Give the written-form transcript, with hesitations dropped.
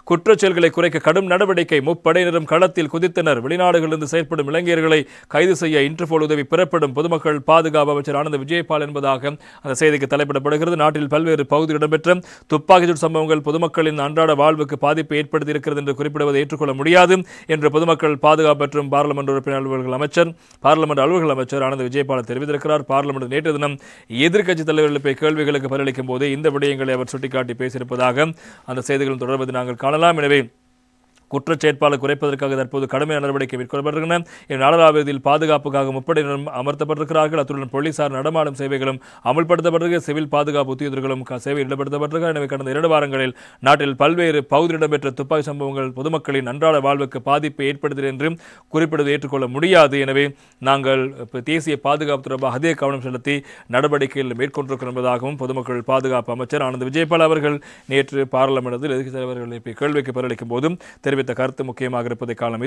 குற்றச்செயல்களை குறைக்க கடும் நடவடிக்கை. முப்படையினரும் களத்தில் குதித்தனர். வெளிநாடுகளிலிருந்து செயல்படும் இளைஞர்களை கைது செய்ய இன்டர்போல் உதவி பெறப்படும். பொதுமக்கள் பாதுகாப்பு அமைச்சர் ஆனந்த் விஜயபால் என்பதாக அந்த செய்திக்கு தலைப்பிடப்படுகிறது. நாட்டில் பல்வேறு பகுதியில் இடம்பெற்ற துப்பாக்கிச்சூடு சம்பவங்கள் பொதுமக்களின் அன்றாட வாழ்வுக்கு பாதிப்பை ஏற்படுத்தியிருக்கிறது என்று குறிப்பிடுவதை ஏற்றுக்கொள்ள முடியாது என்று பொதுமக்கள் பாதுகாப்பு மற்றும் பாராளுமன்ற உறுப்பினர் அலுவல்கள் அமைச்சர் ஆனந்த் விஜயபால் தெரிவித்திருக்கிறார். பார்லிமெண்ட் நேற்று தினம் எதிர்க்கட்சித் தலைவர் எழுப்பிய கேள்விகளுக்கு பதிலளிக்கும் போது இந்த விடயங்களை அவர் சுட்டிக்காட்டி பேசியிருப்பதாக அந்த செய்திகளும் தொடர்வதை நாங்கள் காணலாம். எனவே குற்றச்செயற்பாளர் குறைப்பதற்காக தற்போது கடுமையான நடவடிக்கை மேற்கொள்ளப்படுகின்றன. நாடளாவியதில் பாதுகாப்புக்காக முப்படையினரும் அமர்த்தப்பட்டிருக்கிறார்கள். அத்துடன் போலீசார் நடமாடும் சேவைகளும் அமல்படுத்தப்பட்டிருக்க சிவில் பாதுகாப்பு உத்தியோகர்களும் சேவையில் ஈடுபடுத்தப்பட்டிருக்கிறார். எனவே கடந்த 2 வாரங்களில் நாட்டில் பல்வேறு பகுதியில் இடம்பெற்ற துப்பாக்கி சம்பவங்கள் பொதுமக்களின் அன்றாட வாழ்வுக்கு பாதிப்பை ஏற்படுத்தியது என்றும் குறிப்பிடுவதை ஏற்றுக்கொள்ள முடியாது. எனவே நாங்கள் தேசிய பாதுகாப்பு தொடர்பாக அதிக கவனம் செலுத்தி நடவடிக்கைகள் மேற்கொண்டிருக்கிறோம் என்பதாகவும் பொதுமக்கள் பாதுகாப்பு அமைச்சர் ஆனந்த் விஜயபால் அவர்கள் நேற்று பார்லிமென்ட்டில் எதிர்க்கட்சித் தலைவர்கள் கேள்விக்கு பதிலளிக்கும் போதும் தெரிவித்த கருத்து முக்கியமாக இருப்பதை காணலாம்.